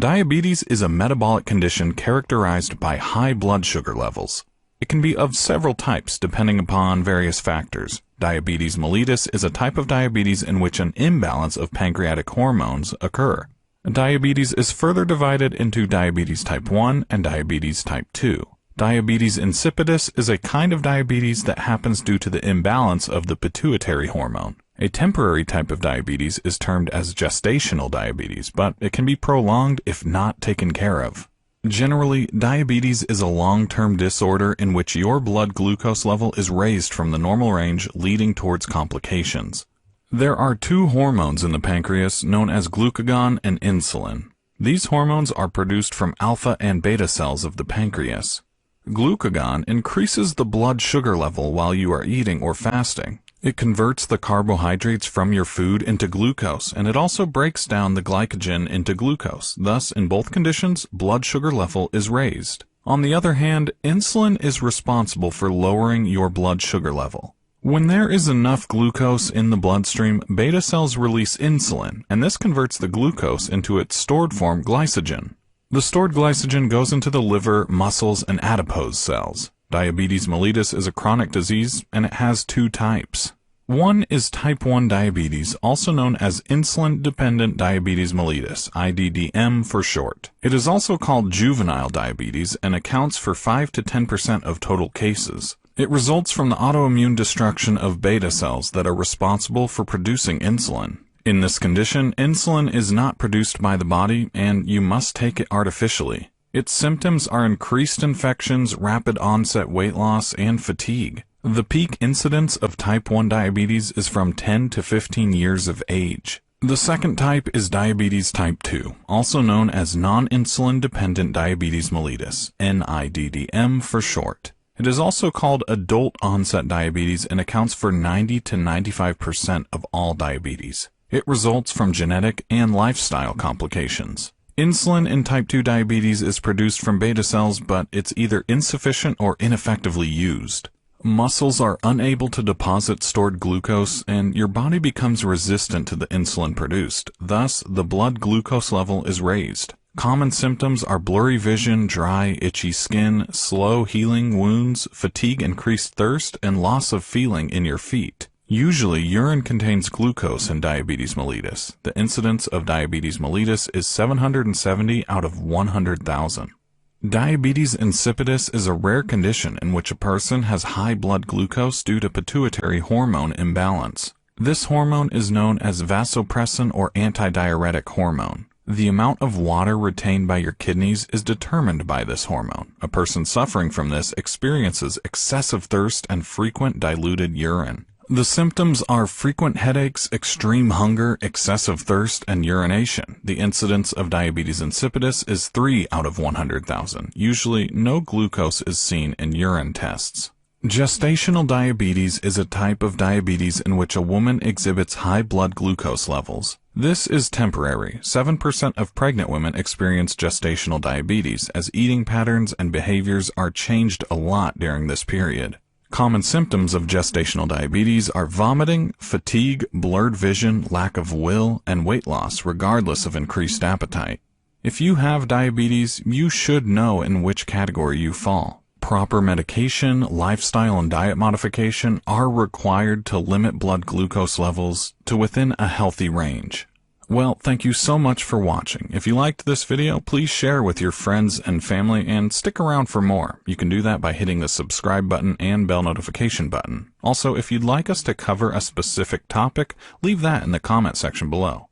Diabetes is a metabolic condition characterized by high blood sugar levels. It can be of several types depending upon various factors. Diabetes mellitus is a type of diabetes in which an imbalance of pancreatic hormones occur. Diabetes is further divided into diabetes type 1 and diabetes type 2. Diabetes insipidus is a kind of diabetes that happens due to the imbalance of the pituitary hormone. A temporary type of diabetes is termed as gestational diabetes, but it can be prolonged if not taken care of. Generally, diabetes is a long-term disorder in which your blood glucose level is raised from the normal range, leading towards complications. There are two hormones in the pancreas known as glucagon and insulin. These hormones are produced from alpha and beta cells of the pancreas. Glucagon increases the blood sugar level while you are eating or fasting. It converts the carbohydrates from your food into glucose, and it also breaks down the glycogen into glucose. Thus, in both conditions, blood sugar level is raised. On the other hand, insulin is responsible for lowering your blood sugar level. When there is enough glucose in the bloodstream, beta cells release insulin, and this converts the glucose into its stored form, glycogen. The stored glycogen goes into the liver, muscles, and adipose cells. Diabetes mellitus is a chronic disease, and it has two types. One is type 1 diabetes, also known as insulin-dependent diabetes mellitus, IDDM for short. It is also called juvenile diabetes and accounts for 5 to 10% of total cases. It results from the autoimmune destruction of beta cells that are responsible for producing insulin. In this condition, insulin is not produced by the body, and you must take it artificially. Its symptoms are increased infections, rapid onset weight loss, and fatigue. The peak incidence of type 1 diabetes is from 10 to 15 years of age. The second type is diabetes type 2, also known as non-insulin dependent diabetes mellitus, NIDDM for short. It is also called adult onset diabetes and accounts for 90 to 95% of all diabetes. It results from genetic and lifestyle complications. Insulin in type 2 diabetes is produced from beta cells, but it's either insufficient or ineffectively used. Muscles are unable to deposit stored glucose, and your body becomes resistant to the insulin produced. Thus, the blood glucose level is raised. Common symptoms are blurry vision, dry, itchy skin, slow healing wounds, fatigue, increased thirst, and loss of feeling in your feet. Usually, urine contains glucose in diabetes mellitus. The incidence of diabetes mellitus is 770 out of 100,000. Diabetes insipidus is a rare condition in which a person has high blood glucose due to pituitary hormone imbalance. This hormone is known as vasopressin or antidiuretic hormone. The amount of water retained by your kidneys is determined by this hormone. A person suffering from this experiences excessive thirst and frequent diluted urine. The symptoms are frequent headaches, extreme hunger, excessive thirst, and urination. The incidence of diabetes insipidus is 3 out of 100,000. Usually, no glucose is seen in urine tests. Gestational diabetes is a type of diabetes in which a woman exhibits high blood glucose levels. This is temporary. 7% of pregnant women experience gestational diabetes, as eating patterns and behaviors are changed a lot during this period. Common symptoms of gestational diabetes are vomiting, fatigue, blurred vision, lack of will, and weight loss regardless of increased appetite. If you have diabetes, you should know in which category you fall. Proper medication, lifestyle, and diet modification are required to limit blood glucose levels to within a healthy range. Well, thank you so much for watching. If you liked this video, please share with your friends and family and stick around for more. You can do that by hitting the subscribe button and bell notification button. Also, if you'd like us to cover a specific topic, leave that in the comment section below.